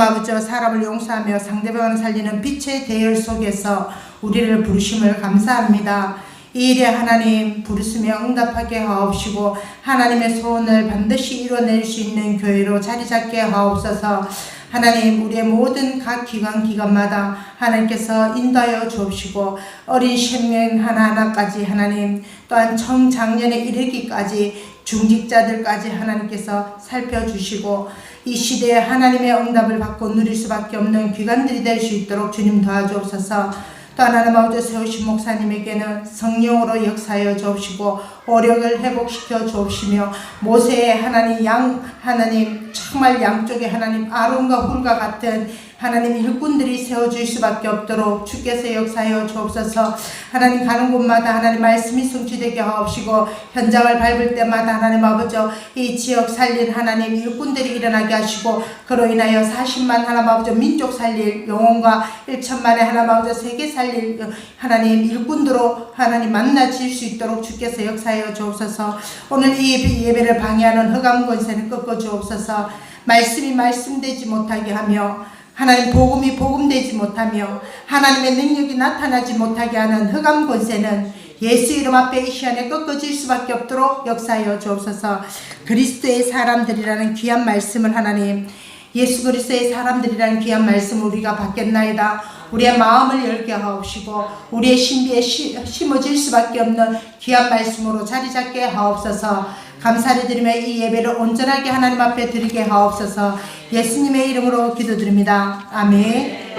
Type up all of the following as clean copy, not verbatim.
아버지와 사람을 용서하며 상대방을 살리는 빛의 대열 속에서 우리를 부르심을 감사합니다. 이 일에 하나님 부르시며 응답하게 하옵시고 하나님의 소원을 반드시 이뤄낼 수 있는 교회로 자리 잡게 하옵소서. 하나님 우리의 모든 각 기관마다 하나님께서 인도하여 주옵시고 어린 생명 하나하나까지 하나님 또한 청장년에 이르기까지 중직자들까지 하나님께서 살펴주시고 이 시대에 하나님의 응답을 받고 누릴 수밖에 없는 귀관들이 될 수 있도록 주님 도와주옵소서. 또 하나님 아버지 세우신 목사님에게는 성령으로 역사하여 주옵시고 오력을 회복시켜 주옵시며 모세의 하나님 정말 양쪽에 하나님 아론과 훌과 같은 하나님 일꾼들이 세워질 수밖에 없도록 주께서 역사하여 주옵소서. 하나님 가는 곳마다 하나님 말씀이 성취되게 하옵시고 현장을 밟을 때마다 하나님 아버지 이 지역 살릴 하나님 일꾼들이 일어나게 하시고 그로 인하여 40만 하나님 아버지 민족 살릴 영혼과 1천만의 하나님 아버지 세계 살릴 하나님 일꾼들로 하나님 만나질 수 있도록 주께서 역사하여 주옵소서. 오늘 이 예배를 방해하는 흑암 권세는 꺾어 주옵소서. 말씀이 말씀되지 못하게 하며 하나님 복음이 복음되지 못하며 하나님의 능력이 나타나지 못하게 하는 흑암 권세는 예수 이름 앞에 이 시간에 꺾어질 수밖에 없도록 역사하여 주옵소서. 그리스도의 사람들이라는 귀한 말씀을 하나님 예수 그리스도의 사람들이라는 귀한 말씀을 우리가 받겠나이다. 우리의 마음을 열게 하옵시고 우리의 신비에 심어질 수밖에 없는 귀한 말씀으로 자리 잡게 하옵소서. 감사를 드리며 이 예배를 온전하게 하나님 앞에 드리게 하옵소서. 예수님의 이름으로 기도드립니다. 아멘.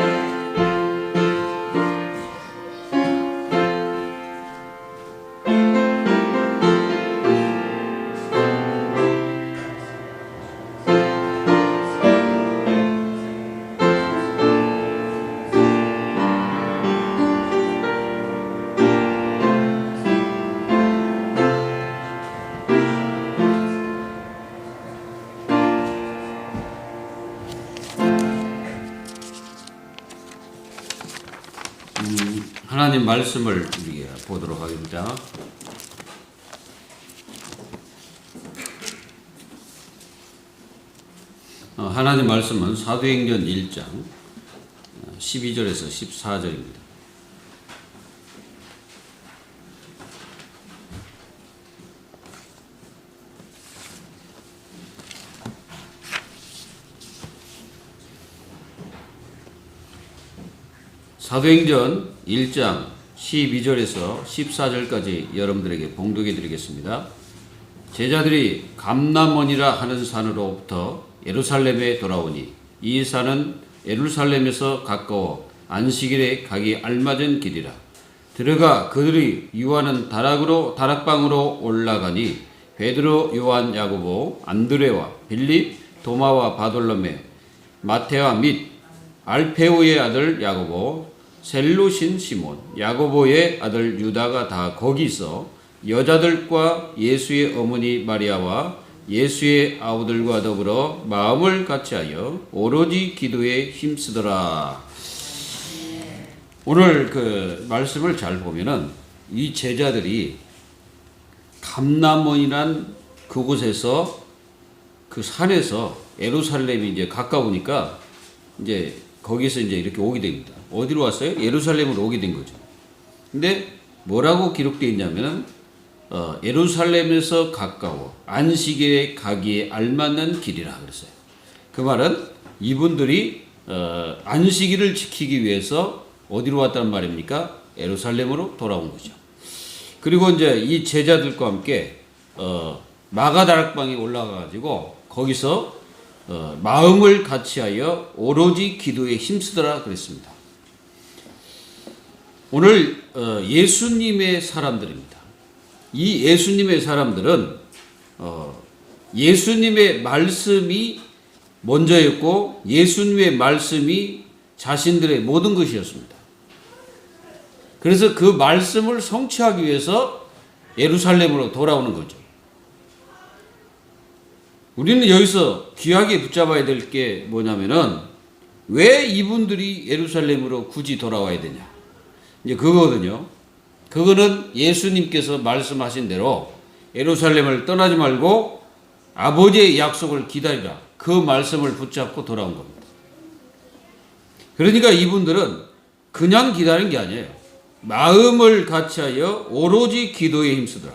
하나님 말씀을 우리가 보도록 하겠습니다. 하나님 말씀은 사도행전 1장 12절에서 14절입니다. 사도행전 1장 12절에서 14절까지 여러분들에게 봉독해 드리겠습니다. 제자들이 감람원이라 하는 산으로부터 예루살렘에 돌아오니 이 산은 예루살렘에서 가까워 안식일에 가기 알맞은 길이라. 들어가 그들이 유하는 다락방으로 올라가니 베드로, 요한, 야고보, 안드레와 빌립, 도마와 바돌로메, 마테와 및 알페오의 아들 야고보, 셀루신 시몬, 야고보의 아들 유다가 다 거기 있어 여자들과 예수의 어머니 마리아와 예수의 아우들과 더불어 마음을 같이하여 오로지 기도에 힘쓰더라. 오늘 그 말씀을 잘 보면은 이 제자들이 감람원이란 그곳에서 그 산에서 예루살렘이 이제 가까우니까 이제 거기서 이제 이렇게 오게 됩니다. 어디로 왔어요? 예루살렘으로 오게 된 거죠. 근데 뭐라고 기록되어 있냐면은 예루살렘에서 가까워 안식일에 가기에 알맞는 길이라 그랬어요. 그 말은 이분들이 안식일을 지키기 위해서 어디로 왔다는 말입니까? 예루살렘으로 돌아온 거죠. 그리고 이제 이 제자들과 함께 마가다락방에 올라가가지고 거기서 마음을 같이하여 오로지 기도에 힘쓰더라 그랬습니다. 오늘 예수님의 사람들입니다. 이 예수님의 사람들은 예수님의 말씀이 먼저였고 예수님의 말씀이 자신들의 모든 것이었습니다. 그래서 그 말씀을 성취하기 위해서 예루살렘으로 돌아오는 거죠. 우리는 여기서 귀하게 붙잡아야 될 게 뭐냐면은 왜 이분들이 예루살렘으로 굳이 돌아와야 되냐? 이제 그거거든요. 그거는 예수님께서 말씀하신 대로 예루살렘을 떠나지 말고 아버지의 약속을 기다리라. 그 말씀을 붙잡고 돌아온 겁니다. 그러니까 이분들은 그냥 기다리는 게 아니에요. 마음을 같이하여 오로지 기도에 힘쓰더라.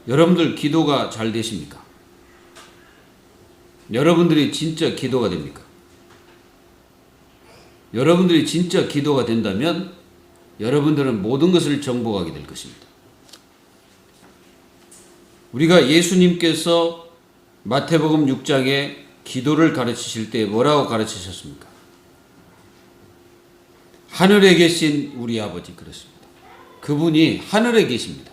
여러분들 기도가 잘 되십니까? 여러분들이 진짜 기도가 됩니까? 여러분들이 진짜 기도가 된다면 여러분들은 모든 것을 정복하게 될 것입니다. 우리가 예수님께서 마태복음 6장에 기도를 가르치실 때 뭐라고 가르치셨습니까? 하늘에 계신 우리 아버지 그랬습니다. 그분이 하늘에 계십니다.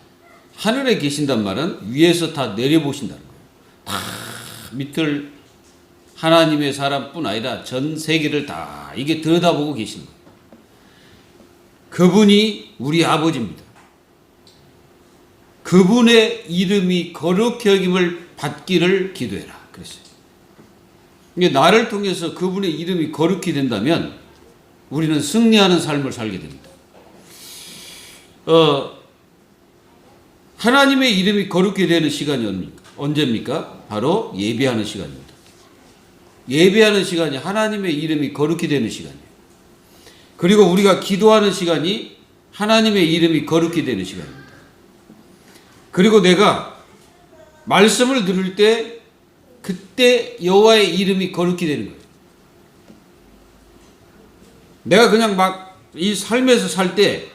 하늘에 계신단 말은 위에서 다 내려보신다는 거예요. 다 밑을 하나님의 사람뿐 아니라 전 세계를 다 이게 들여다보고 계신 거예요. 그분이 우리 아버지입니다. 그분의 이름이 거룩히 여김을 받기를 기도해라 그랬어요. 나를 통해서 그분의 이름이 거룩히 된다면 우리는 승리하는 삶을 살게 됩니다. 하나님의 이름이 거룩히 되는 시간이 언제입니까? 바로 예배하는 시간입니다. 예배하는 시간이 하나님의 이름이 거룩히 되는 시간이에요. 그리고 우리가 기도하는 시간이 하나님의 이름이 거룩히 되는 시간입니다. 그리고 내가 말씀을 들을 때 그때 여호와의 이름이 거룩히 되는 거예요. 내가 그냥 막 이 삶에서 살 때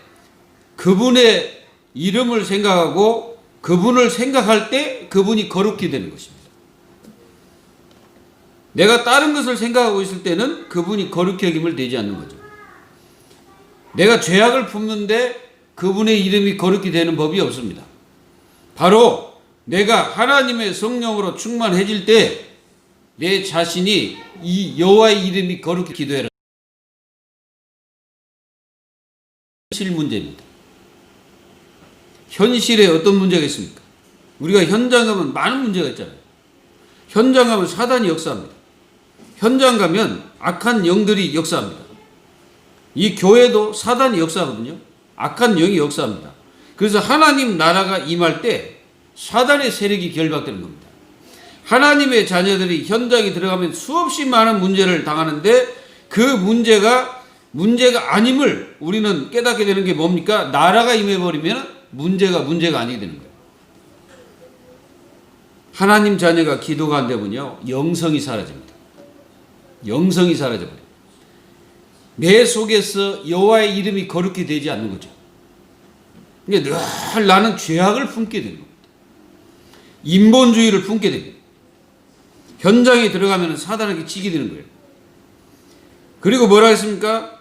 그분의 이름을 생각하고 그분을 생각할 때 그분이 거룩히 되는 것입니다. 내가 다른 것을 생각하고 있을 때는 그분이 거룩히 여김을 되지 않는 거죠. 내가 죄악을 품는데 그분의 이름이 거룩히 되는 법이 없습니다. 바로 내가 하나님의 성령으로 충만해질 때 내 자신이 이 여호와의 이름이 거룩히 기도해라. 현실 문제입니다. 현실에 어떤 문제가 있습니까? 우리가 현장 가면 많은 문제가 있잖아요. 현장 가면 사단이 역사합니다. 현장 가면 악한 영들이 역사합니다. 이 교회도 사단이 역사하거든요. 악한 영이 역사합니다. 그래서 하나님 나라가 임할 때 사단의 세력이 결박되는 겁니다. 하나님의 자녀들이 현장에 들어가면 수없이 많은 문제를 당하는데 그 문제가 아님을 우리는 깨닫게 되는 게 뭡니까? 나라가 임해버리면 문제가 아니게 되는 거예요. 하나님 자녀가 기도가 안 되면요, 영성이 사라집니다. 영성이 사라져버려요. 내 속에서 여호와의 이름이 거룩히 되지 않는 거죠. 그러니까 늘 나는 죄악을 품게 되는 겁니다. 인본주의를 품게 됩니다. 현장에 들어가면 사단에게 지게 되는 거예요. 그리고 뭐라 했습니까?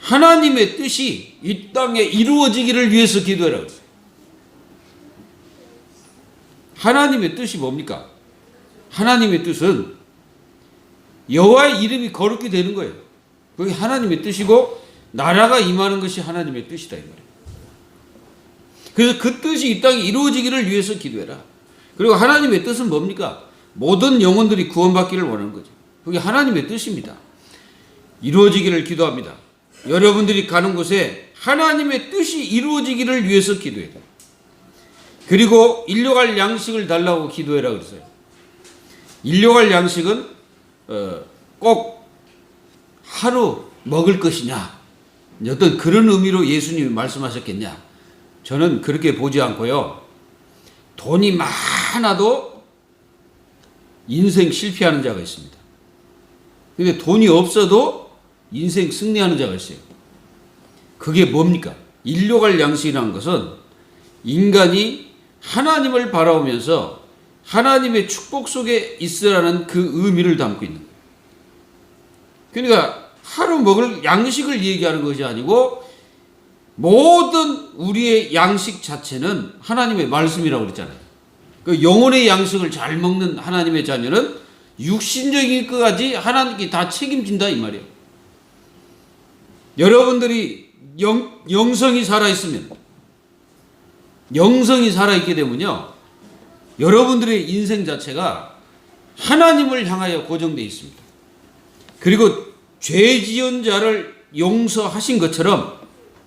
하나님의 뜻이 이 땅에 이루어지기를 위해서 기도해라 그랬어요. 하나님의 뜻이 뭡니까? 하나님의 뜻은 여호와의 이름이 거룩히 되는 거예요. 그게 하나님의 뜻이고 나라가 임하는 것이 하나님의 뜻이다 이 말이에요. 그래서 그 뜻이 이 땅에 이루어지기를 위해서 기도해라. 그리고 하나님의 뜻은 뭡니까? 모든 영혼들이 구원받기를 원하는 거죠. 그게 하나님의 뜻입니다. 이루어지기를 기도합니다. 여러분들이 가는 곳에 하나님의 뜻이 이루어지기를 위해서 기도해야 돼요. 그리고 일용할 양식을 달라고 기도해라 그랬어요. 일용할 양식은 꼭 하루 먹을 것이냐, 어떤 그런 의미로 예수님이 말씀하셨겠냐? 저는 그렇게 보지 않고요. 돈이 많아도 인생 실패하는 자가 있습니다. 근데 돈이 없어도 인생 승리하는 자가 있어요. 그게 뭡니까? 일용할 양식이라는 것은 인간이 하나님을 바라보면서 하나님의 축복 속에 있으라는 그 의미를 담고 있는 거예요. 그러니까 하루 먹을 양식을 얘기하는 것이 아니고 모든 우리의 양식 자체는 하나님의 말씀이라고 그랬잖아요. 그 영혼의 양식을 잘 먹는 하나님의 자녀는 육신적인 것까지 하나님께 다 책임진다 이 말이에요. 여러분들이 영성이 살아있으면, 영성이 살아있게 되면요, 여러분들의 인생 자체가 하나님을 향하여 고정되어 있습니다. 그리고 죄 지은 자를 용서하신 것처럼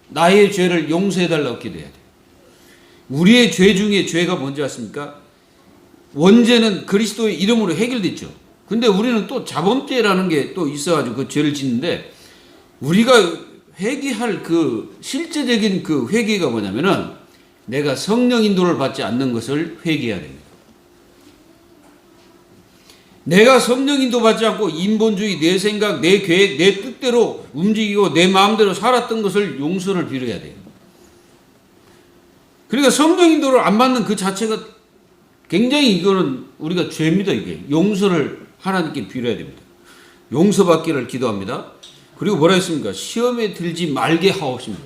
나의 죄를 용서해달라고 기도해야 돼요. 우리의 죄 중에 죄가 뭔지 아십니까? 원죄는 그리스도의 이름으로 해결됐죠. 근데 우리는 또 자범죄라는 게 또 있어가지고 그 죄를 짓는데, 우리가 회개할 그 실제적인 그 회개가 뭐냐면은 내가 성령 인도를 받지 않는 것을 회개해야 됩니다. 내가 성령 인도 받지 않고 인본주의, 내 생각, 내 계획, 내 뜻대로 움직이고 내 마음대로 살았던 것을 용서를 빌어야 돼요. 그러니까 성령 인도를 안 받는 그 자체가 굉장히 이거는 우리가 죄입니다. 이게 용서를 하나님께 빌어야 됩니다. 용서받기를 기도합니다. 그리고 뭐라 했습니까? 시험에 들지 말게 하옵십니다.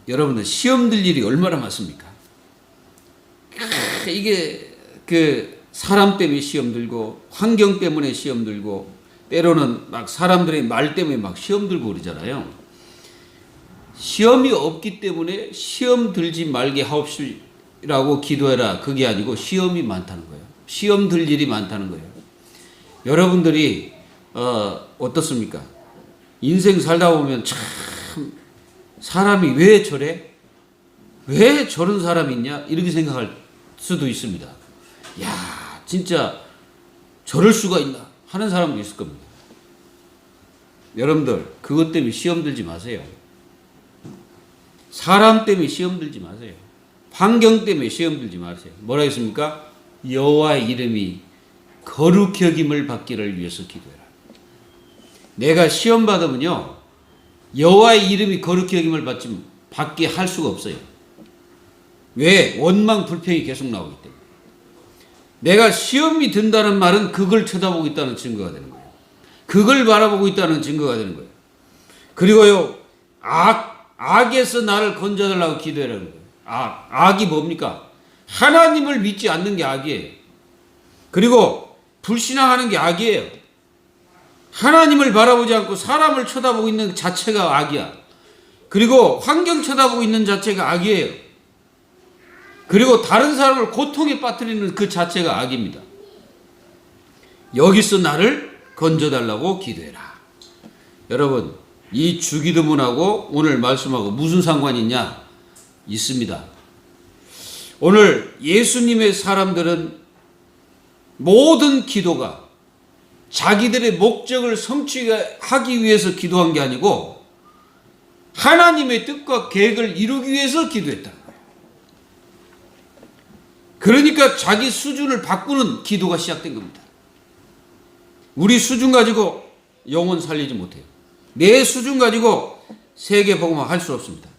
여러분들 시험 들 일이 얼마나 많습니까? 이게 그 사람 때문에 시험 들고 환경 때문에 시험 들고 때로는 막 사람들의 말 때문에 막 시험 들고 그러잖아요. 시험이 없기 때문에 시험 들지 말게 하옵시라고 기도해라. 그게 아니고 시험이 많다는 거예요. 시험 들 일이 많다는 거예요. 여러분들이 어떻습니까? 인생 살다 보면 참 사람이 왜 저래? 왜 저런 사람이 있냐? 이렇게 생각할 수도 있습니다. 야, 진짜 저럴 수가 있나 하는 사람도 있을 겁니다. 여러분들 그것 때문에 시험 들지 마세요. 사람 때문에 시험 들지 마세요. 환경 때문에 시험 들지 마세요. 뭐라 했습니까? 여호와의 이름이 거룩히 여김을 받기를 위해서 기도해라. 내가 시험 받으면요, 여호와의 이름이 거룩히 여김을 받게 할 수가 없어요. 왜? 원망 불평이 계속 나오기 때문에. 내가 시험이 든다는 말은 그걸 쳐다보고 있다는 증거가 되는 거예요. 그걸 바라보고 있다는 증거가 되는 거예요. 그리고요, 악에서 나를 건져달라고 기도하라는 거예요. 악이 뭡니까? 하나님을 믿지 않는 게 악이에요. 그리고 불신앙하는 게 악이에요. 하나님을 바라보지 않고 사람을 쳐다보고 있는 자체가 악이야. 그리고 환경 쳐다보고 있는 자체가 악이에요. 그리고 다른 사람을 고통에 빠뜨리는 그 자체가 악입니다. 여기서 나를 건져달라고 기도해라. 여러분, 이 주기도문하고 오늘 말씀하고 무슨 상관이 있냐? 있습니다. 오늘 예수님의 사람들은 모든 기도가 자기들의 목적을 성취하기 위해서 기도한 게 아니고 하나님의 뜻과 계획을 이루기 위해서 기도했다는 거예요. 그러니까 자기 수준을 바꾸는 기도가 시작된 겁니다. 우리 수준 가지고 영혼 살리지 못해요. 내 수준 가지고 세계 복음화 할 수 없습니다.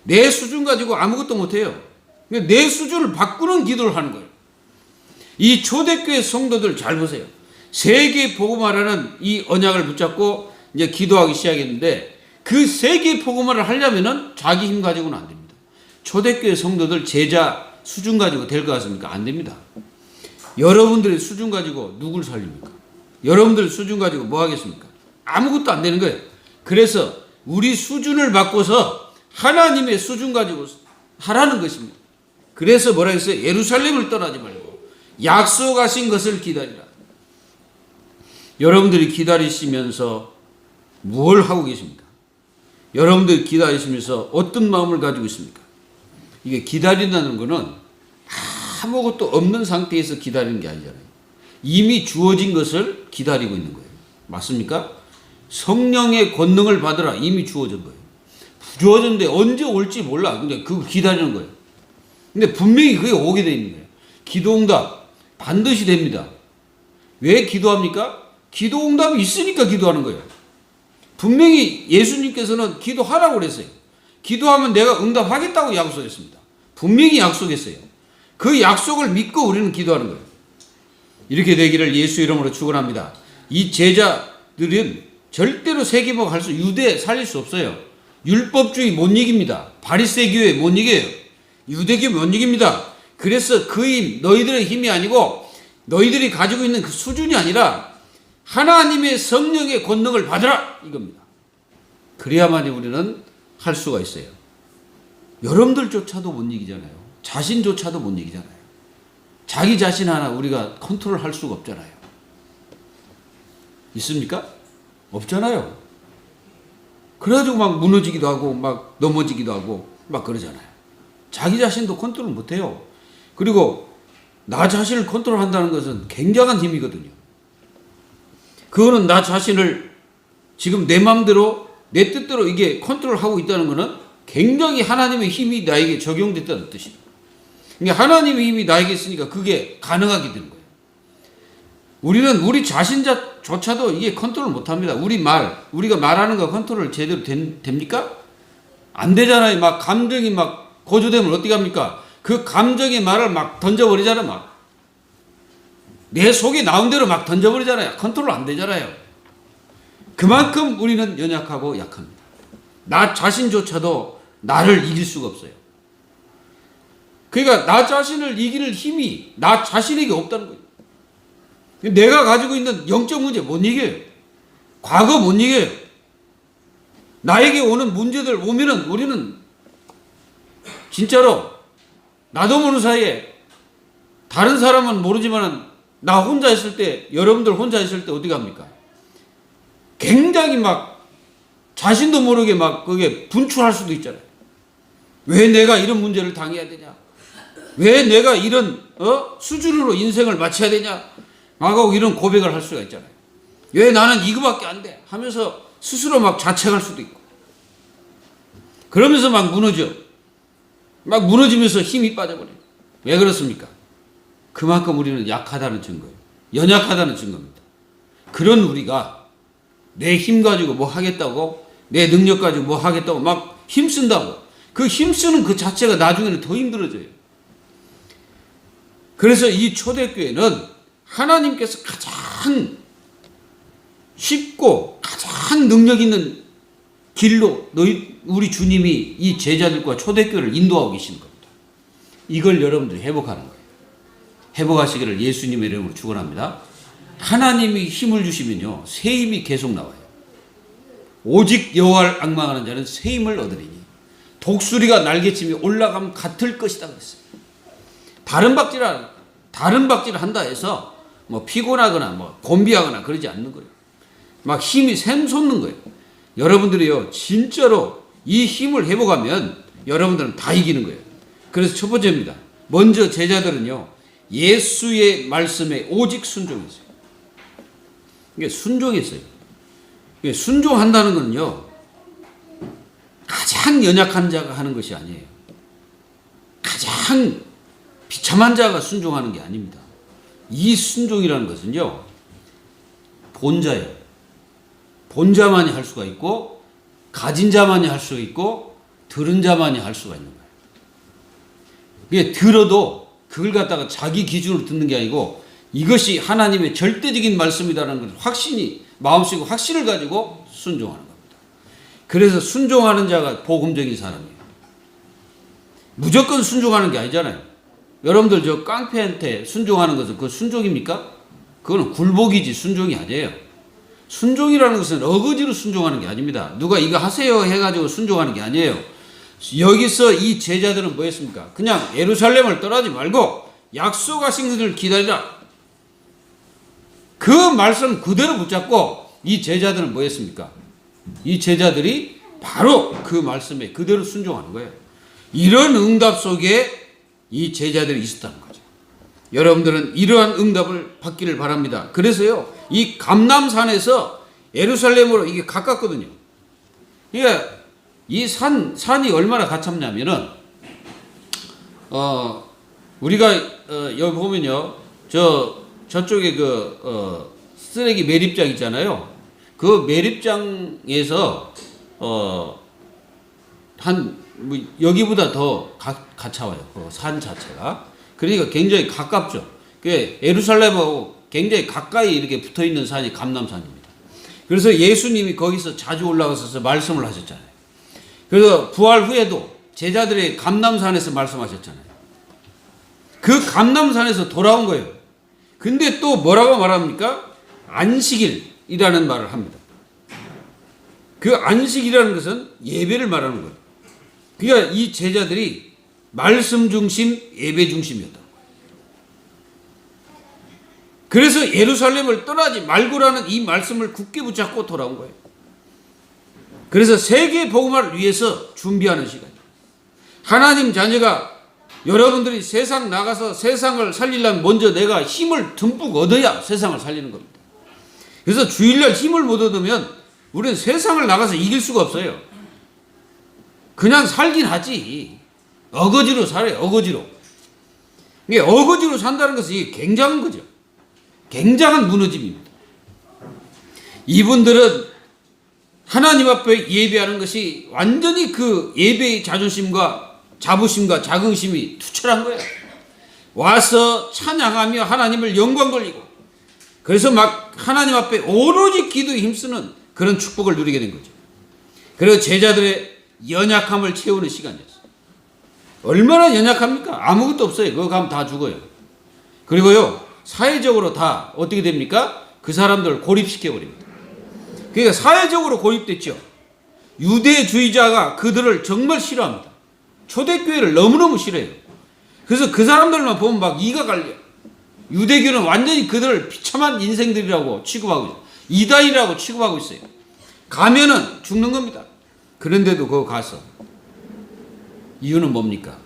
내 수준 가지고 아무것도 못해요. 내 수준을 바꾸는 기도를 하는 거예요. 이 초대교회 성도들 잘 보세요. 세계 복음화라는 이 언약을 붙잡고 이제 기도하기 시작했는데 그 세계 복음화를 하려면은 자기 힘 가지고는 안 됩니다. 초대교회 성도들 제자 수준 가지고 될 것 같습니까? 안 됩니다. 여러분들의 수준 가지고 누굴 살립니까? 여러분들 수준 가지고 뭐 하겠습니까? 아무것도 안 되는 거예요. 그래서 우리 수준을 바꿔서 하나님의 수준 가지고 하라는 것입니다. 그래서 뭐라 했어요? 예루살렘을 떠나지 말고 약속하신 것을 기다리라. 여러분들이 기다리시면서 무엇을 하고 계십니까? 여러분들이 기다리시면서 어떤 마음을 가지고 있습니까? 이게 기다린다는 것은 아무것도 없는 상태에서 기다리는 게 아니잖아요. 이미 주어진 것을 기다리고 있는 거예요. 맞습니까? 성령의 권능을 받으라. 이미 주어진 거예요. 주어졌는데 언제 올지 몰라. 근데 그거 기다리는 거예요. 근데 분명히 그게 오게 돼 있는 거예요. 기도응답 반드시 됩니다. 왜 기도합니까? 기도응답이 있으니까 기도하는 거예요. 분명히 예수님께서는 기도하라고 그랬어요. 기도하면 내가 응답하겠다고 약속했습니다. 분명히 약속했어요. 그 약속을 믿고 우리는 기도하는 거예요. 이렇게 되기를 예수 이름으로 축원합니다. 이 제자들은 절대로 세계복 할 수, 유대 살릴 수 없어요. 율법주의 못 이깁니다. 바리새교회 못 이겨요. 유대교 못 이깁니다. 그래서 그 힘, 너희들의 힘이 아니고 너희들이 가지고 있는 그 수준이 아니라 하나님의 성령의 권능을 받으라 이겁니다. 그래야만이 우리는 할 수가 있어요. 여러분들조차도 못 이기잖아요. 자신조차도 못 이기잖아요. 자기 자신 하나 우리가 컨트롤할 수가 없잖아요. 있습니까? 없잖아요. 그래가지고 막 무너지기도 하고 막 넘어지기도 하고 막 그러잖아요. 자기 자신도 컨트롤 못해요. 그리고 나 자신을 컨트롤한다는 것은 굉장한 힘이거든요. 그거는 나 자신을 지금 내 마음대로 내 뜻대로 이게 컨트롤하고 있다는 것은 굉장히 하나님의 힘이 나에게 적용됐다는 뜻이에요. 그러니까 하나님의 힘이 나에게 있으니까 그게 가능하게 되는 거예요. 우리는 우리 자신조차도 이게 컨트롤 못합니다. 우리가 말하는 거 컨트롤 제대로 됩니까? 안 되잖아요. 막 감정이 막 고조되면 어떻게 합니까? 그 감정의 말을 막 던져버리잖아요. 막 내 속에 나온 대로 막 던져버리잖아요. 컨트롤 안 되잖아요. 그만큼 우리는 연약하고 약합니다. 나 자신조차도 나를 이길 수가 없어요. 그러니까 나 자신을 이기는 힘이 나 자신에게 없다는 거예요. 내가 가지고 있는 영적 문제 못 이겨요. 과거 못 이겨요. 나에게 오는 문제들 오면은 우리는 진짜로 나도 모르는 사이에 다른 사람은 모르지만 나 혼자 있을 때, 여러분들 혼자 있을 때 어떻게 합니까? 굉장히 막 자신도 모르게 막 그게 분출할 수도 있잖아요. 왜 내가 이런 문제를 당해야 되냐? 왜 내가 이런 수준으로 인생을 마쳐야 되냐? 하고 이런 고백을 할 수가 있잖아요. 왜 나는 이거밖에 안 돼? 하면서 스스로 막 자책할 수도 있고. 그러면서 막 무너져. 막 무너지면서 힘이 빠져버려요. 왜 그렇습니까? 그만큼 우리는 약하다는 증거예요. 연약하다는 증거입니다. 그런 우리가 내 힘 가지고 뭐 하겠다고, 내 능력 가지고 뭐 하겠다고 막 힘쓴다고, 그 힘쓰는 그 자체가 나중에는 더 힘들어져요. 그래서 이 초대교회는 하나님께서 가장 쉽고 가장 능력 있는 길로 우리 주님이 이 제자들과 초대교회를 인도하고 계시는 겁니다. 이걸 여러분들이 회복하는 거예요. 회복하시기를 예수님의 이름으로 축원합니다. 하나님이 힘을 주시면요, 새 힘이 계속 나와요. 오직 여호와를 앙망하는 자는 새 힘을 얻으리니 독수리가 날개치며 올라가면 같을 것이다 그랬어요. 다른 박질을 한다 해서 뭐 피곤하거나 뭐 곤비하거나 그러지 않는 거예요. 막 힘이 샘솟는 거예요. 여러분들이요, 진짜로 이 힘을 회복하면 여러분들은 다 이기는 거예요. 그래서 첫 번째입니다. 먼저 제자들은요, 예수의 말씀에 오직 순종했어요. 이게 순종했어요. 이게 순종한다는 건요, 가장 연약한 자가 하는 것이 아니에요. 가장 비참한 자가 순종하는 게 아닙니다. 이 순종이라는 것은요, 본자예요. 본자만이 할 수가 있고, 가진 자만이 할 수가 있고, 들은 자만이 할 수가 있는 거예요. 이게 들어도 그걸 갖다가 자기 기준으로 듣는 게 아니고 이것이 하나님의 절대적인 말씀이라는 걸 확신이, 마음속에 확신을 가지고 순종하는 겁니다. 그래서 순종하는 자가 복음적인 사람이에요. 무조건 순종하는 게 아니잖아요. 여러분들 저 깡패한테 순종하는 것은 그거 순종입니까? 그거는 굴복이지 순종이 아니에요. 순종이라는 것은 어거지로 순종하는 게 아닙니다. 누가 이거 하세요 해가지고 순종하는 게 아니에요. 여기서 이 제자들은 뭐 했습니까? 그냥 예루살렘을 떠나지 말고 약속하신 것을 기다리라. 그 말씀 그대로 붙잡고 이 제자들은 뭐 했습니까? 이 제자들이 바로 그 말씀에 그대로 순종하는 거예요. 이런 응답 속에 이 제자들이 있었다는 거죠. 여러분들은 이러한 응답을 받기를 바랍니다. 그래서요, 이 감람산에서 예루살렘으로 이게 가깝거든요. 그러니까 이 산이 얼마나 가깝냐면은, 우리가, 여기 보면요, 저쪽에 쓰레기 매립장 있잖아요. 그 매립장에서, 여기보다 더 가까워요. 그 산 자체가. 그러니까 굉장히 가깝죠. 예루살렘하고 굉장히 가까이 이렇게 붙어 있는 산이 감람산입니다. 그래서 예수님이 거기서 자주 올라가서 말씀을 하셨잖아요. 그래서 부활 후에도 제자들의 감람산에서 말씀하셨잖아요. 그 감람산에서 돌아온 거예요. 근데 또 뭐라고 말합니까? 안식일이라는 말을 합니다. 그 안식이라는 것은 예배를 말하는 거예요. 그러니까 이 제자들이 말씀 중심, 예배 중심이었다. 그래서 예루살렘을 떠나지 말고라는 이 말씀을 굳게 붙잡고 돌아온 거예요. 그래서 세계 복음화를 위해서 준비하는 시간이에요. 하나님 자녀가 여러분들이 세상 나가서 세상을 살리려면 먼저 내가 힘을 듬뿍 얻어야 세상을 살리는 겁니다. 그래서 주일날 힘을 못 얻으면 우리는 세상을 나가서 이길 수가 없어요. 그냥 살긴 하지. 어거지로 살아요. 어거지로. 이게 어거지로 산다는 것은 이게 굉장한 거죠. 굉장한 무너짐입니다. 이분들은 하나님 앞에 예배하는 것이 완전히 그 예배의 자존심과 자부심과 자긍심이 투철한 거예요. 와서 찬양하며 하나님을 영광 돌리고, 그래서 막 하나님 앞에 오로지 기도에 힘쓰는 그런 축복을 누리게 된 거죠. 그리고 제자들의 연약함을 채우는 시간이었어요. 얼마나 연약합니까? 아무것도 없어요. 그거 가면 다 죽어요. 그리고요, 사회적으로 다 어떻게 됩니까? 그 사람들을 고립시켜버립니다. 그러니까 사회적으로 고립됐죠. 유대주의자가 그들을 정말 싫어합니다. 초대교회를 너무너무 싫어해요. 그래서 그 사람들만 보면 막 이가 갈려. 유대교는 완전히 그들을 비참한 인생들이라고 취급하고 있어요. 이단이라고 취급하고 있어요. 가면은 죽는 겁니다. 그런데도 그거 가서 이유는 뭡니까?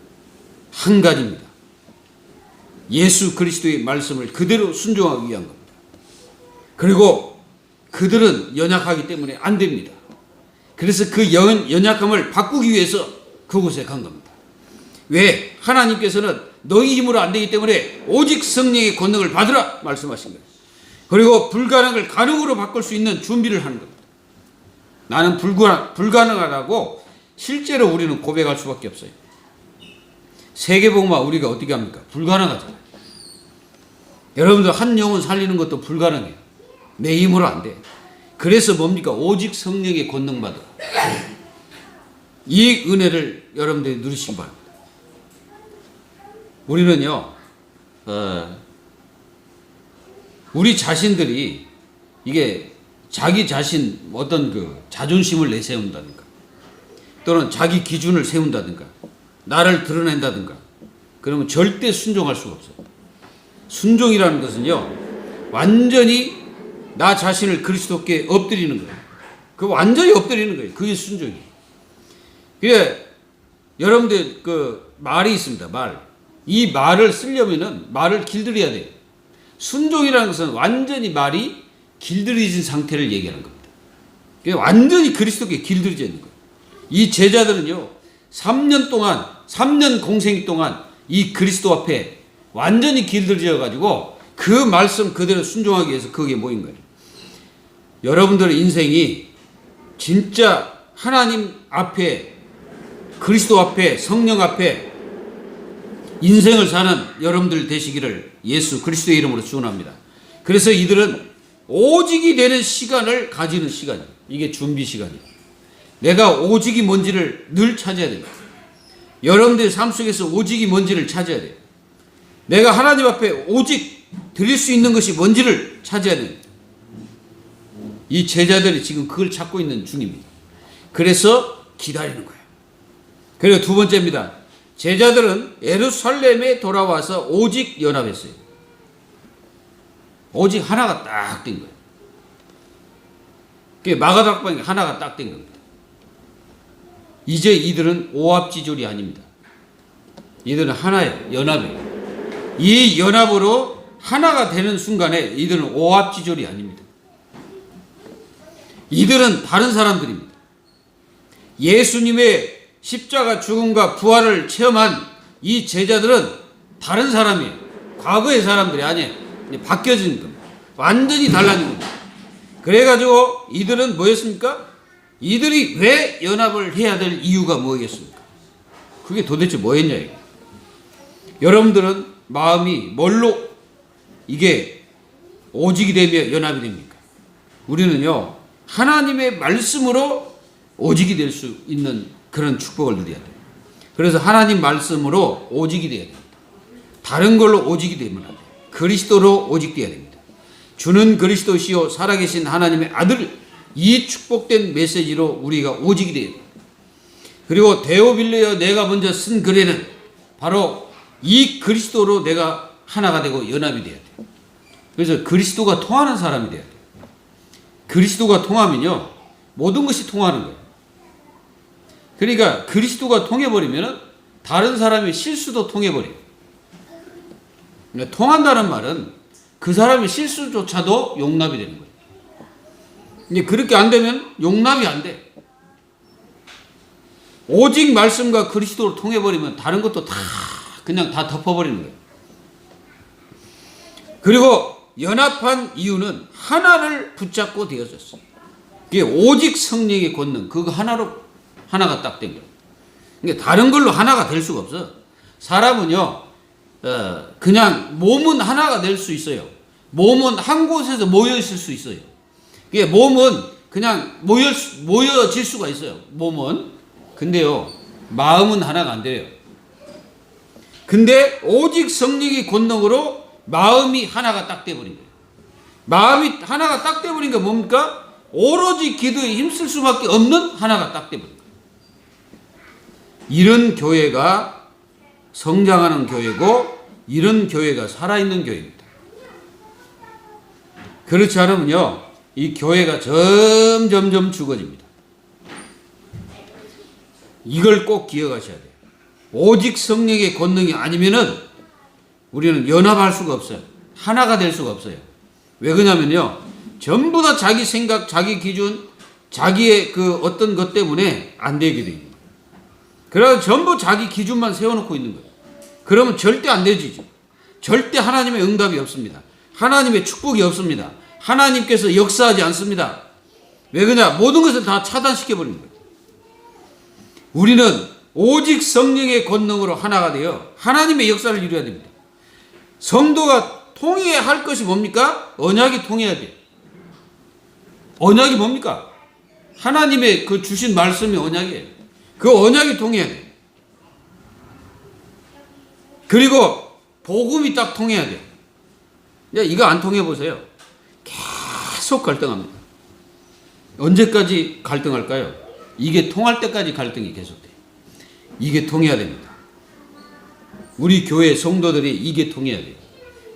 한 가지입니다. 예수 그리스도의 말씀을 그대로 순종하기 위한 겁니다. 그리고 그들은 연약하기 때문에 안 됩니다. 그래서 그 연약함을 바꾸기 위해서 그곳에 간 겁니다. 왜? 하나님께서는 너희 힘으로 안 되기 때문에 오직 성령의 권능을 받으라 말씀하신 거예요. 그리고 불가능을 가능으로 바꿀 수 있는 준비를 하는 겁니다. 나는 불가능하다고 실제로 우리는 고백할 수밖에 없어요. 세계복음화 우리가 어떻게 합니까? 불가능하잖아요. 여러분들 한 영혼 살리는 것도 불가능해요. 내 힘으로 안 돼. 그래서 뭡니까? 오직 성령의 권능 받아. 이 은혜를 여러분들이 누리시기 바랍니다. 우리는요, 우리 자신들이 이게 자기 자신 어떤 그 자존심을 내세운다든가, 또는 자기 기준을 세운다든가, 나를 드러낸다든가, 그러면 절대 순종할 수가 없어요. 순종이라는 것은요, 완전히 나 자신을 그리스도께 엎드리는 거예요. 그 완전히 엎드리는 거예요. 그게 순종이에요. 그래, 여러분들 그 말이 있습니다. 말. 이 말을 쓰려면은 말을 길들여야 돼요. 순종이라는 것은 완전히 말이 길들여진 상태를 얘기하는 겁니다. 완전히 그리스도께 길들여져 있는 거예요. 이 제자들은요, 3년 공생 동안 이 그리스도 앞에 완전히 길들여져 가지고 그 말씀 그대로 순종하기 위해서 거기에 모인 거예요. 여러분들의 인생이 진짜 하나님 앞에, 그리스도 앞에, 성령 앞에 인생을 사는 여러분들 되시기를 예수 그리스도의 이름으로 축원합니다. 그래서 이들은 오직이 되는 시간을 가지는 시간이에요. 이게 준비 시간이에요. 내가 오직이 뭔지를 늘 찾아야 됩니다. 여러분들의 삶 속에서 오직이 뭔지를 찾아야 돼요. 내가 하나님 앞에 오직 드릴 수 있는 것이 뭔지를 찾아야 됩니다. 이 제자들이 지금 그걸 찾고 있는 중입니다. 그래서 기다리는 거예요. 그리고 두 번째입니다. 제자들은 예루살렘에 돌아와서 오직 연합했어요. 오직 하나가 딱 된 거예요. 그게 마가다락방에 하나가 딱 된 겁니다. 이제 이들은 오합지졸이 아닙니다. 이들은 하나예요. 연합이에요. 이 연합으로 하나가 되는 순간에 이들은 오합지졸이 아닙니다. 이들은 다른 사람들입니다. 예수님의 십자가 죽음과 부활을 체험한 이 제자들은 다른 사람이에요. 과거의 사람들이 아니에요. 바뀌어진 겁니다. 완전히 달라진 겁니다. 그래가지고 이들은 뭐였습니까? 이들이 왜 연합을 해야 될 이유가 뭐겠습니까? 그게 도대체 뭐였냐 이거. 여러분들은 마음이 뭘로 이게 오직이 되며 연합이 됩니까? 우리는요, 하나님의 말씀으로 오직이 될 수 있는 그런 축복을 누려야 돼요. 그래서 하나님 말씀으로 오직이 돼야 됩니다. 다른 걸로 오직이 되면 안 돼요. 그리스도로 오직돼야 됩니다. 주는 그리스도시요 살아계신 하나님의 아들, 이 축복된 메시지로 우리가 오직이 돼야 돼요. 그리고 데오빌레여 내가 먼저 쓴 글에는 바로 이 그리스도로 내가 하나가 되고 연합이 돼야 돼요. 그래서 그리스도가 통하는 사람이 돼야 돼요. 그리스도가 통하면요, 모든 것이 통하는 거예요. 그러니까 그리스도가 통해버리면 다른 사람의 실수도 통해버려요. 그러니까 통한다는 말은 그 사람의 실수조차도 용납이 되는 거예요. 이제 그렇게 안 되면 용납이 안 돼. 오직 말씀과 그리스도로 통해버리면 다른 것도 다 그냥 다 덮어버리는 거예요. 그리고 연합한 이유는 하나를 붙잡고 되어졌어요. 그게 오직 성령의 권능, 그거 하나로 하나가 딱 된 거예요. 그러니까 다른 걸로 하나가 될 수가 없어. 사람은요, 그냥 몸은 하나가 될 수 있어요. 몸은 한 곳에서 모여 있을 수 있어요. 그게 몸은 그냥 모여질 수가 있어요. 몸은. 근데요, 마음은 하나가 안 돼요. 근데 오직 성령의 권능으로 마음이 하나가 딱 돼버린 거예요. 마음이 하나가 딱 돼버린 게 뭡니까? 오로지 기도에 힘쓸 수밖에 없는 하나가 딱 돼버린 거예요. 이런 교회가 성장하는 교회고, 이런 교회가 살아있는 교회입니다. 그렇지 않으면요, 이 교회가 점점점 죽어집니다. 이걸 꼭 기억하셔야 돼요. 오직 성령의 권능이 아니면은 우리는 연합할 수가 없어요. 하나가 될 수가 없어요. 왜 그러냐면요, 전부 다 자기 생각, 자기 기준, 자기의 그 어떤 것 때문에 안 되게 돼요. 그래서 전부 자기 기준만 세워놓고 있는 거예요. 그러면 절대 안 되지. 절대 하나님의 응답이 없습니다. 하나님의 축복이 없습니다. 하나님께서 역사하지 않습니다. 왜 그러냐? 모든 것을 다 차단시켜버리는 거예요. 우리는 오직 성령의 권능으로 하나가 되어 하나님의 역사를 이루어야 됩니다. 성도가 통해야 할 것이 뭡니까? 언약이 통해야 돼요. 언약이 뭡니까? 하나님의 그 주신 말씀이 언약이에요. 그 언약이 통해야 돼요. 그리고 복음이 딱 통해야 돼요. 이거 안 통해 보세요. 계속 갈등합니다. 언제까지 갈등할까요? 이게 통할 때까지 갈등이 계속돼요. 이게 통해야 됩니다. 우리 교회 성도들이 이게 통해야 돼요.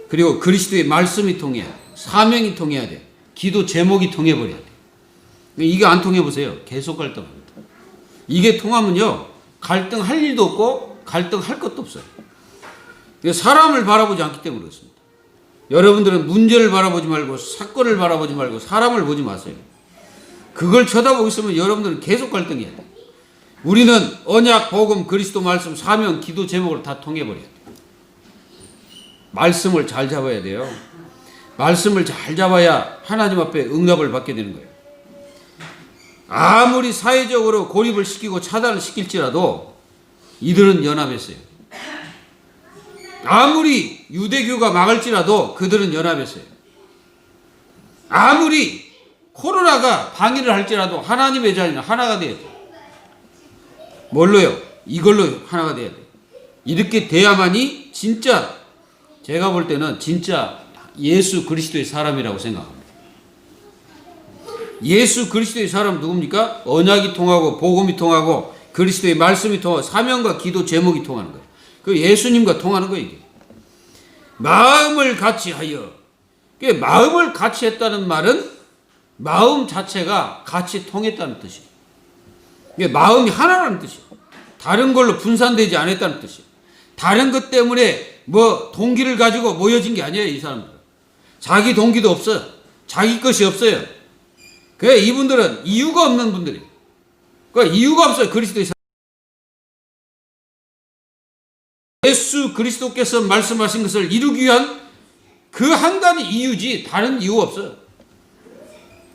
그리고 그리스도의 말씀이 통해야 돼요. 사명이 통해야 돼요. 기도 제목이 통해버려야 돼요. 이게 안 통해 보세요. 계속 갈등합니다. 이게 통하면요, 갈등할 일도 없고 갈등할 것도 없어요. 사람을 바라보지 않기 때문에 그렇습니다. 여러분들은 문제를 바라보지 말고 사건을 바라보지 말고 사람을 보지 마세요. 그걸 쳐다보고 있으면 여러분들은 계속 갈등해야 돼요. 우리는 언약, 복음, 그리스도 말씀, 사명, 기도 제목을 다 통해버려야 돼요. 말씀을 잘 잡아야 돼요. 말씀을 잘 잡아야 하나님 앞에 응답을 받게 되는 거예요. 아무리 사회적으로 고립을 시키고 차단을 시킬지라도 이들은 연합했어요. 아무리 유대교가 막을지라도 그들은 연합했어요. 아무리 코로나가 방해를 할지라도 하나님의 자녀는 하나가 돼야 돼요. 뭘로요? 이걸로 하나가 돼야 돼요. 이렇게 돼야만이 진짜, 제가 볼 때는 진짜 예수 그리스도의 사람이라고 생각합니다. 예수 그리스도의 사람 누굽니까? 언약이 통하고 복음이 통하고 그리스도의 말씀이 통하고 사명과 기도 제목이 통하는 거예요. 그 예수님과 통하는 거예요. 이게. 마음을 같이 하여. 마음을 같이 했다는 말은 마음 자체가 같이 통했다는 뜻이에요. 마음이 하나라는 뜻이에요. 다른 걸로 분산되지 않았다는 뜻이에요. 다른 것 때문에 뭐 동기를 가지고 모여진 게 아니에요. 이 사람들은 자기 동기도 없어요. 자기 것이 없어요. 그래, 이분들은 이유가 없는 분들이에요. 그러니까 이유가 없어요. 그리스도의 사람. 예수 그리스도께서 말씀하신 것을 이루기 위한 그 한 가지 이유지 다른 이유가 없어요.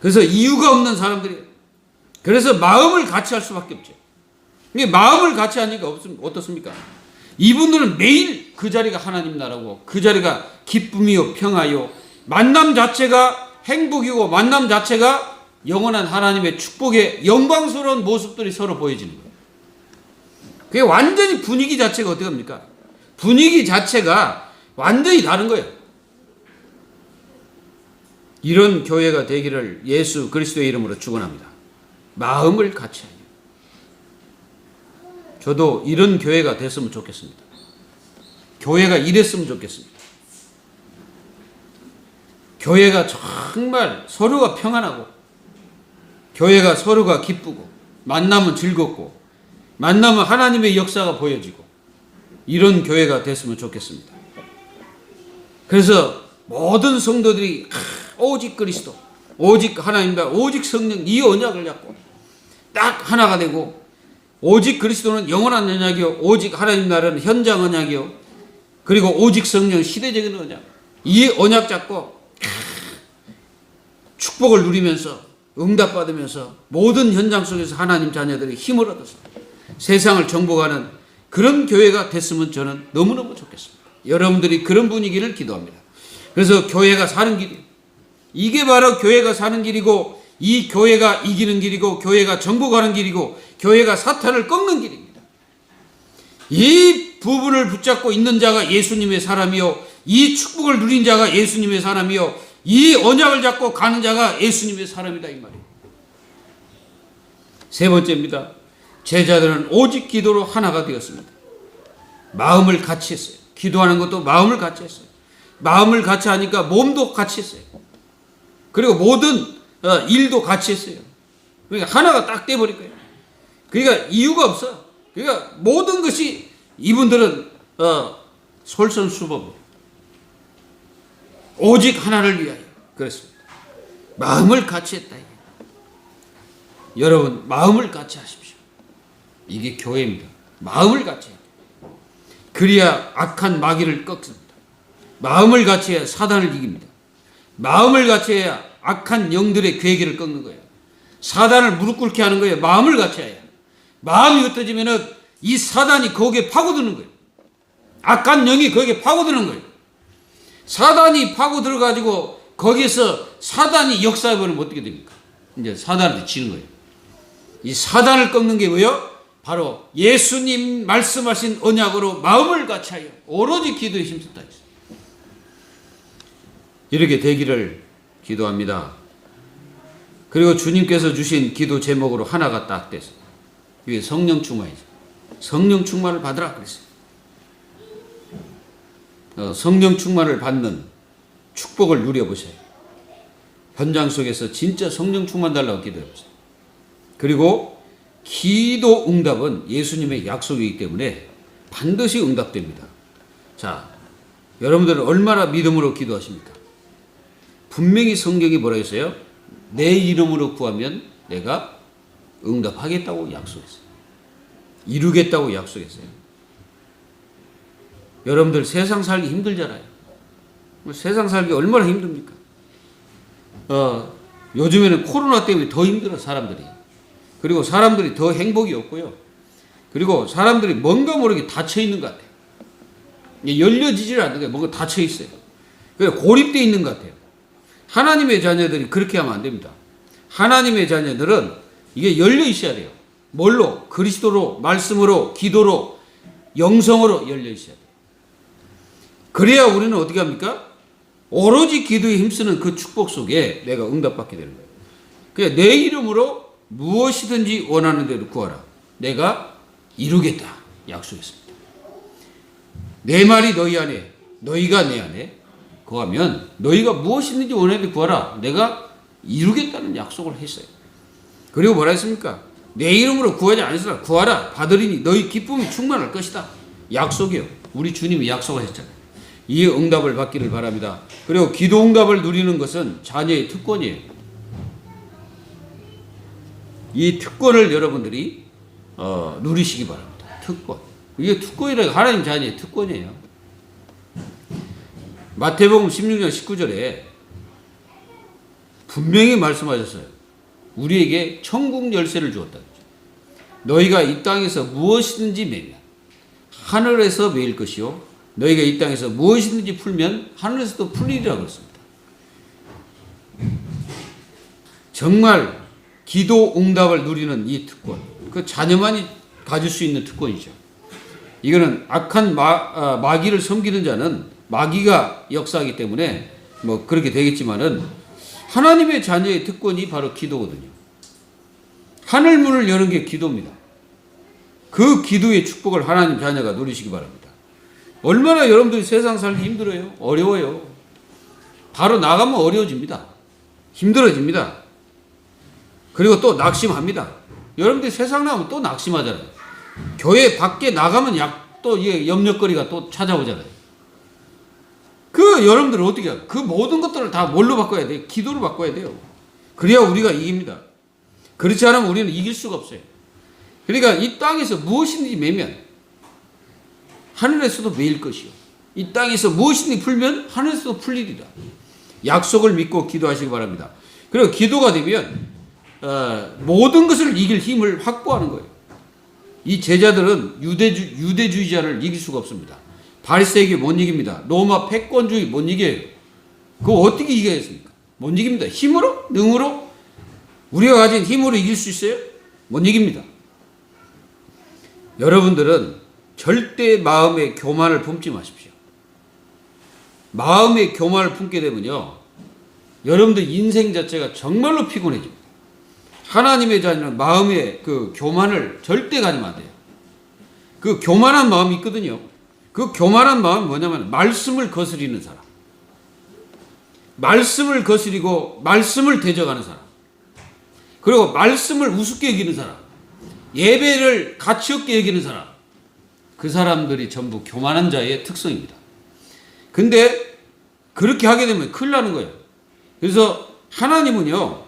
그래서 이유가 없는 사람들이에요. 그래서 마음을 같이 할 수밖에 없죠. 마음을 같이 하니까 어떻습니까? 이분들은 매일 그 자리가 하나님 나라고, 그 자리가 기쁨이요 평화요, 만남 자체가 행복이고 만남 자체가 영원한 하나님의 축복의 영광스러운 모습들이 서로 보여지는 거예요. 그게 완전히 분위기 자체가 어떻게 합니까? 분위기 자체가 완전히 다른 거예요. 이런 교회가 되기를 예수 그리스도의 이름으로 축원합니다. 마음을 같이 하여. 저도 이런 교회가 됐으면 좋겠습니다. 교회가 이랬으면 좋겠습니다. 교회가 정말 서로가 평안하고, 교회가 서로가 기쁘고, 만나면 즐겁고, 만나면 하나님의 역사가 보여지고, 이런 교회가 됐으면 좋겠습니다. 그래서 모든 성도들이 오직 그리스도, 오직 하나님과 오직 성령 이 언약을 잡고 딱 하나가 되고, 오직 그리스도는 영원한 언약이요, 오직 하나님 나라는 현장 언약이요, 그리고 오직 성령 시대적인 언약, 이 언약 잡고 축복을 누리면서 응답받으면서 모든 현장 속에서 하나님 자녀들이 힘을 얻어서 세상을 정복하는 그런 교회가 됐으면 저는 너무너무 좋겠습니다. 여러분들이 그런 분위기를 기도합니다. 그래서 교회가 사는 길이에요. 이게 바로 교회가 사는 길이고, 이 교회가 이기는 길이고, 교회가 정복하는 길이고, 교회가 사탄을 꺾는 길입니다. 이 부분을 붙잡고 있는 자가 예수님의 사람이요, 이 축복을 누린 자가 예수님의 사람이요, 이 언약을 잡고 가는 자가 예수님의 사람이다, 이 말이에요. 세 번째입니다. 제자들은 오직 기도로 하나가 되었습니다. 마음을 같이 했어요. 기도하는 것도 마음을 같이 했어요. 마음을 같이 하니까 몸도 같이 했어요. 그리고 모든 일도 같이 했어요. 그러니까 하나가 딱 돼버릴 거예요. 그러니까 이유가 없어. 그러니까 모든 것이 이분들은 솔선수범, 오직 하나를 위하여 그랬습니다. 마음을 같이 했다. 여러분, 마음을 같이 하십시오. 이게 교회입니다. 마음을 같이 해야 돼요. 그래야 악한 마귀를 꺾습니다. 마음을 같이 해야 사단을 이깁니다. 마음을 같이 해야 악한 영들의 괴계를 꺾는 거예요. 사단을 무릎 꿇게 하는 거예요. 마음을 같이 해야. 마음이 흩어지면은 이 사단이 거기에 파고드는 거예요. 악한 영이 거기에 파고드는 거예요. 사단이 파고들어가지고 거기에서 사단이 역사해버리면 어떻게 됩니까? 이제 사단한테 지는 거예요. 이 사단을 꺾는 게 뭐예요? 바로 예수님 말씀하신 언약으로 마음을 같이 하여 오로지 기도에 힘썼다. 이렇게 되기를 기도합니다. 그리고 주님께서 주신 기도 제목으로 하나가 딱 됐어요. 이게 성령 충만이죠. 성령 충만을 받으라 그랬어요. 성령 충만을 받는 축복을 누려보세요. 현장 속에서 진짜 성령 충만 달라고 기도해보세요. 그리고 기도 응답은 예수님의 약속이기 때문에 반드시 응답됩니다. 자, 여러분들은 얼마나 믿음으로 기도하십니까? 분명히 성경이 뭐라 했어요? 내 이름으로 구하면 내가 응답하겠다고 약속했어요. 이루겠다고 약속했어요. 여러분들 세상 살기 힘들잖아요. 세상 살기 얼마나 힘듭니까? 요즘에는 코로나 때문에 더 힘들어, 사람들이. 그리고 사람들이 더 행복이 없고요. 그리고 사람들이 뭔가 모르게 닫혀있는 것 같아요. 열려지질 않는 거예요. 뭔가 닫혀있어요. 고립되어 있는 것 같아요. 하나님의 자녀들이 그렇게 하면 안 됩니다. 하나님의 자녀들은 이게 열려 있어야 돼요. 뭘로? 그리스도로, 말씀으로, 기도로, 영성으로 열려 있어야 돼요. 그래야 우리는 어떻게 합니까? 오로지 기도에 힘쓰는 그 축복 속에 내가 응답받게 되는 거예요. 그냥 내 이름으로 무엇이든지 원하는 대로 구하라. 내가 이루겠다. 약속했습니다. 내 말이 너희 안에, 너희가 내 안에 거하면 너희가 무엇이든지 원하는 대로 구하라. 내가 이루겠다는 약속을 했어요. 그리고 뭐라 했습니까? 내 이름으로 구하지 않으시라. 구하라. 받으리니 너희 기쁨이 충만할 것이다. 약속이요. 우리 주님이 약속하셨잖아요. 이 응답을 받기를 바랍니다. 그리고 기도 응답을 누리는 것은 자녀의 특권이에요. 이 특권을 여러분들이 누리시기 바랍니다. 특권. 이게 특권이라고, 하나님 자녀의 특권이에요. 마태복음 16장 19절에 분명히 말씀하셨어요. 우리에게 천국 열쇠를 주었다. 너희가 이 땅에서 무엇이든지 매면 하늘에서 매일 것이요, 너희가 이 땅에서 무엇이든지 풀면 하늘에서도 풀리리라고 그랬습니다. 정말 기도 응답을 누리는 이 특권, 그 자녀만이 가질 수 있는 특권이죠. 이거는 악한 마귀를 섬기는 자는 마귀가 역사하기 때문에 뭐 그렇게 되겠지만은 하나님의 자녀의 특권이 바로 기도거든요. 하늘문을 여는 게 기도입니다. 그 기도의 축복을 하나님 자녀가 누리시기 바랍니다. 얼마나 여러분들이 세상 살기 힘들어요? 어려워요. 바로 나가면 어려워집니다. 힘들어집니다. 그리고 또 낙심합니다. 여러분들이 세상 나가면 또 낙심하잖아요. 교회 밖에 나가면 또 이게 염려거리가 또 찾아오잖아요. 그 여러분들은 어떻게 해요? 그 모든 것들을 다 뭘로 바꿔야 돼요? 기도로 바꿔야 돼요. 그래야 우리가 이깁니다. 그렇지 않으면 우리는 이길 수가 없어요. 그러니까 이 땅에서 무엇이든지 매면 하늘에서도 매일 것이요. 이 땅에서 무엇이든지 풀면 하늘에서도 풀리리라. 약속을 믿고 기도하시기 바랍니다. 그리고 기도가 되면 모든 것을 이길 힘을 확보하는 거예요. 이 제자들은 유대주의자를 이길 수가 없습니다. 바리새인에게 못 이깁니다. 로마 패권주의 못 이겨요. 그거 어떻게 이겨야겠습니까? 못 이깁니다. 힘으로? 능으로? 우리가 가진 힘으로 이길 수 있어요? 못 이깁니다. 여러분들은 절대 마음의 교만을 품지 마십시오. 마음의 교만을 품게 되면요, 여러분들 인생 자체가 정말로 피곤해집니다. 하나님의 자녀는 마음의 그 교만을 절대 가지면 안 돼요. 그 교만한 마음이 있거든요. 그 교만한 마음은 뭐냐면 말씀을 거스리는 사람, 말씀을 거스리고 말씀을 대적하는 사람, 그리고 말씀을 우습게 여기는 사람, 예배를 가치 없게 여기는 사람, 그 사람들이 전부 교만한 자의 특성입니다. 근데 그렇게 하게 되면 큰일 나는 거예요. 그래서 하나님은요,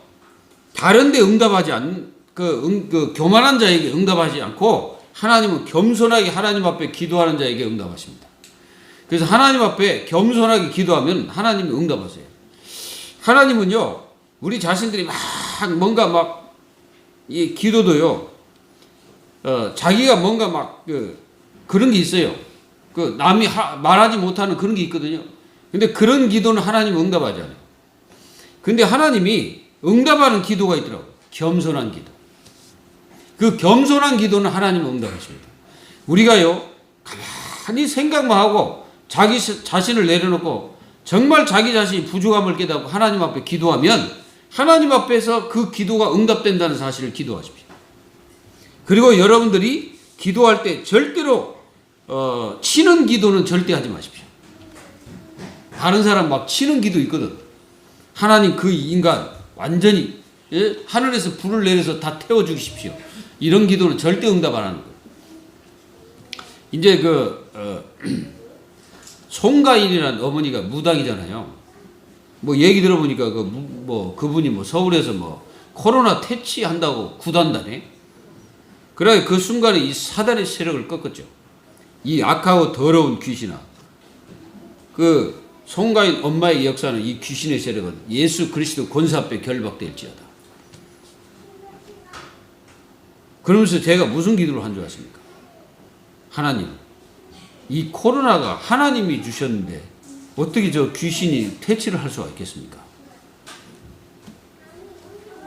다른데 응답하지 않는 그 교만한 자에게 응답하지 않고 하나님은 겸손하게 하나님 앞에 기도하는 자에게 응답하십니다. 그래서 하나님 앞에 겸손하게 기도하면 하나님이 응답하세요. 하나님은요, 우리 자신들이 막 뭔가 막 이 기도도요, 자기가 뭔가 막 그런 게 있어요. 그 남이 말하지 못하는 그런 게 있거든요. 근데 그런 기도는 하나님 응답하지 않아요. 근데 하나님이 응답하는 기도가 있더라고요. 겸손한 기도. 그 겸손한 기도는 하나님은 응답하십니다. 우리가요, 가만히 생각만 하고 자기 자신을 내려놓고 정말 자기 자신이 부족함을 깨닫고 하나님 앞에 기도하면 하나님 앞에서 그 기도가 응답된다는 사실을 기도하십시오. 그리고 여러분들이 기도할 때 절대로 치는 기도는 절대 하지 마십시오. 다른 사람 막 치는 기도 있거든. 하나님 그 인간 완전히 하늘에서 불을 내려서 다 태워 죽이십시오. 이런 기도는 절대 응답 안 하는 거예요. 이제 송가인이라는 어머니가 무당이잖아요. 뭐 얘기 들어보니까 그분이 서울에서 코로나 퇴치한다고 구단다네. 그래 그 순간에 이 사단의 세력을 꺾었죠. 이 악하고 더러운 귀신아. 그 송가인 엄마의 역사는 이 귀신의 세력은 예수 그리스도 권세 앞에 결박될지어다. 그러면서 제가 무슨 기도를 한 줄 아십니까? 하나님, 이 코로나가 하나님이 주셨는데 어떻게 저 귀신이 퇴치를 할 수가 있겠습니까?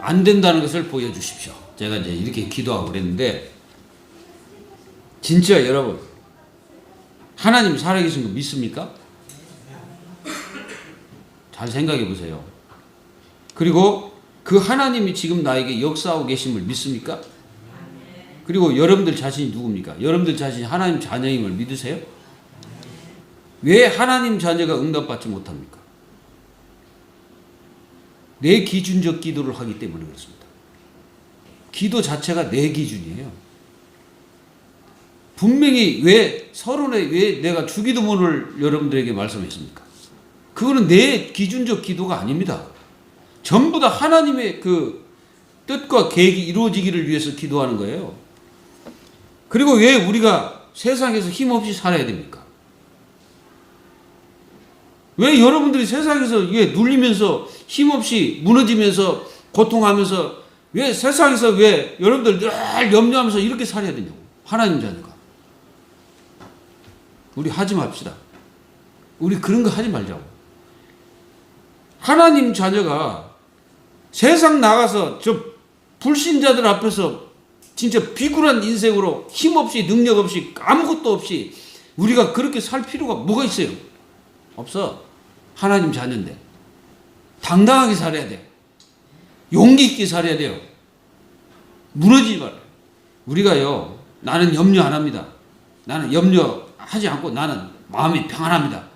안 된다는 것을 보여주십시오. 제가 이제 이렇게 기도하고 그랬는데, 진짜 여러분, 하나님 살아계신 거 믿습니까? 잘 생각해 보세요. 그리고 그 하나님이 지금 나에게 역사하고 계심을 믿습니까? 그리고 여러분들 자신이 누굽니까? 여러분들 자신이 하나님 자녀임을 믿으세요? 왜 하나님 자녀가 응답받지 못합니까? 내 기준적 기도를 하기 때문에 그렇습니다. 기도 자체가 내 기준이에요. 분명히 왜 서론에 왜 내가 주기도문을 여러분들에게 말씀했습니까? 그거는 내 기준적 기도가 아닙니다. 전부 다 하나님의 그 뜻과 계획이 이루어지기를 위해서 기도하는 거예요. 그리고 왜 우리가 세상에서 힘없이 살아야 됩니까? 왜 여러분들이 세상에서 눌리면서 힘없이 무너지면서 고통하면서 왜 세상에서 왜 여러분들 늘 염려하면서 이렇게 살아야 되냐고. 하나님 자녀가. 우리 하지 맙시다. 우리 그런 거 하지 말자고. 하나님 자녀가 세상 나가서 저 불신자들 앞에서 진짜 비굴한 인생으로 힘없이 능력 없이 아무것도 없이 우리가 그렇게 살 필요가 뭐가 있어요? 없어. 하나님 자녀인데 당당하게 살아야 돼. 용기 있게 살아야 돼요. 무너지지 말아요. 우리가요, 나는 염려 안 합니다. 나는 염려하지 않고 나는 마음이 평안합니다.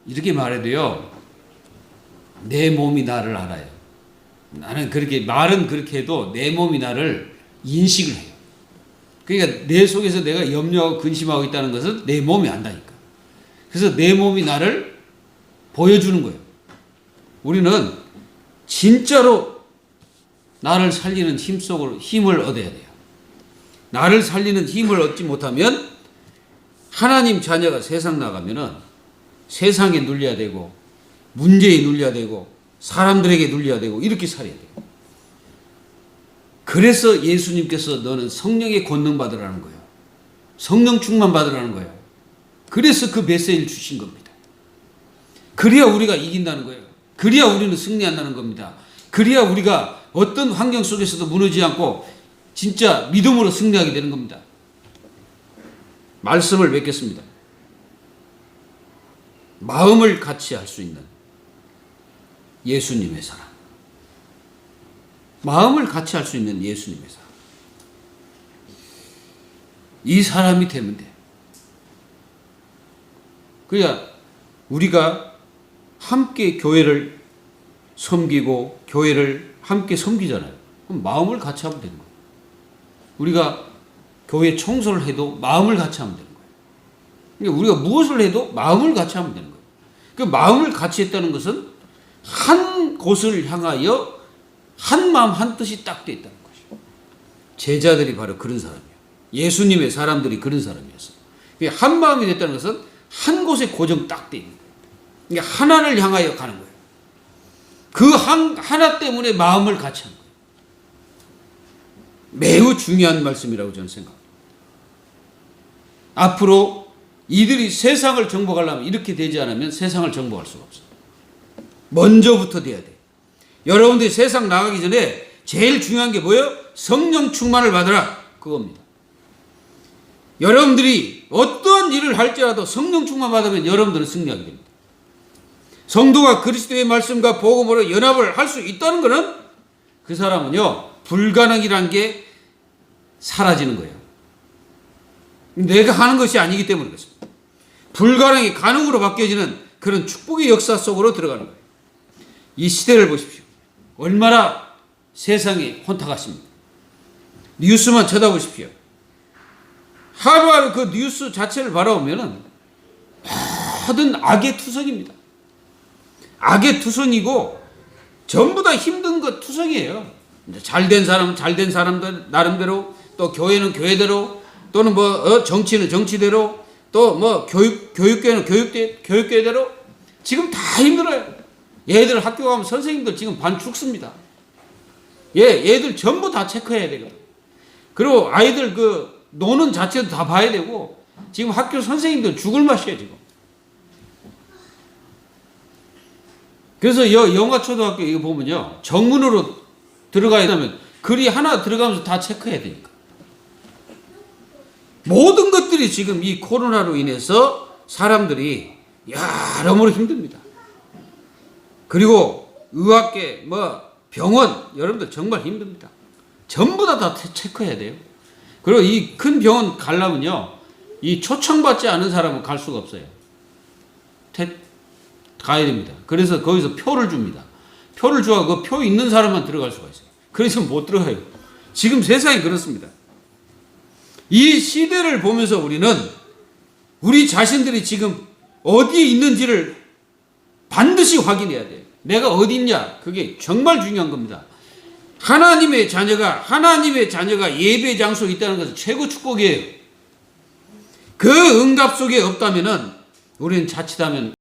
이렇게 말해도요, 내 몸이 나를 알아요. 나는 그렇게 말은 그렇게 해도 내 몸이 나를 인식을 해요. 그러니까 내 속에서 내가 염려하고 근심하고 있다는 것은 내 몸이 안다니까. 그래서 내 몸이 나를 보여주는 거예요. 우리는 진짜로 나를 살리는 힘 속으로 힘을 얻어야 돼요. 나를 살리는 힘을 얻지 못하면 하나님 자녀가 세상 나가면은 세상에 눌려야 되고 문제에 눌려야 되고 사람들에게 눌려야 되고 이렇게 살아야 돼요. 그래서 예수님께서 너는 성령의 권능 받으라는 거예요. 성령 충만 받으라는 거예요. 그래서 그 메시지를 주신 겁니다. 그래야 우리가 이긴다는 거예요. 그래야 우리는 승리한다는 겁니다. 그래야 우리가 어떤 환경 속에서도 무너지지 않고 진짜 믿음으로 승리하게 되는 겁니다. 말씀을 맺겠습니다. 마음을 같이 할 수 있는 예수님의 사랑. 마음을 같이 할 수 있는 예수님의 사랑. 이 사람이 되면 돼. 그러니까 우리가 함께 교회를 섬기고 교회를 함께 섬기잖아요. 그럼 마음을 같이 하면 되는 거예요. 우리가 교회 청소를 해도 마음을 같이 하면 되는 거예요. 그러니까 우리가 무엇을 해도 마음을 같이 하면 되는 거예요. 그 마음을 같이 했다는 것은 한 곳을 향하여 한 마음 한 뜻이 딱 돼 있다는 것이죠. 제자들이 바로 그런 사람이에요. 예수님의 사람들이 그런 사람이었어요. 한 마음이 됐다는 것은 한 곳에 고정 딱 돼 있는 거예요. 그러니까 하나를 향하여 가는 거예요. 그 하나 때문에 마음을 같이 하는 거예요. 매우 중요한 말씀이라고 저는 생각합니다. 앞으로 이들이 세상을 정복하려면 이렇게 되지 않으면 세상을 정복할 수가 없어요. 먼저부터 돼야 돼. 여러분들이 세상 나가기 전에 제일 중요한 게 뭐예요? 성령 충만을 받으라. 그겁니다. 여러분들이 어떤 일을 할지라도 성령 충만 받으면 여러분들은 승리하게 됩니다. 성도가 그리스도의 말씀과 복음으로 연합을 할 수 있다는 것은 그 사람은요, 불가능이라는 게 사라지는 거예요. 내가 하는 것이 아니기 때문에 그렇습니다. 불가능이 가능으로 바뀌어지는 그런 축복의 역사 속으로 들어가는 거예요. 이 시대를 보십시오. 얼마나 세상이 혼탁하십니까? 뉴스만 쳐다보십시오. 하루하루 그 뉴스 자체를 바라보면은 모든 악의 투성입니다. 악의 투성이고 전부 다 힘든 것 투성이에요. 잘된 사람은 잘된 사람들 나름대로, 또 교회는 교회대로, 또는 정치는 정치대로, 또 교육계는 교육계대로 지금 다 힘들어요. 얘들 학교 가면 선생님들 지금 반 죽습니다. 얘들 전부 다 체크해야 되거든. 그리고 아이들 그 노는 자체도 다 봐야 되고 지금 학교 선생님들 죽을 맛이에요 지금. 그래서 영화초등학교 이거 보면요, 정문으로 들어가야 되면 글이 하나 들어가면서 다 체크해야 되니까. 모든 것들이 지금 이 코로나로 인해서 사람들이 여러모로 힘듭니다. 그리고 의학계, 병원, 여러분들 정말 힘듭니다. 전부 다 체크해야 돼요. 그리고 이 큰 병원 가려면요, 이 초청받지 않은 사람은 갈 수가 없어요. 가야 됩니다. 그래서 거기서 표를 줍니다. 표를 주고 그 표 있는 사람만 들어갈 수가 있어요. 그래서 못 들어가요. 지금 세상이 그렇습니다. 이 시대를 보면서 우리는 우리 자신들이 지금 어디에 있는지를 반드시 확인해야 돼요. 내가 어디 있냐? 그게 정말 중요한 겁니다. 하나님의 자녀가 예배 장소에 있다는 것은 최고 축복이에요. 그 응답 속에 없다면은 우리는 자칫하면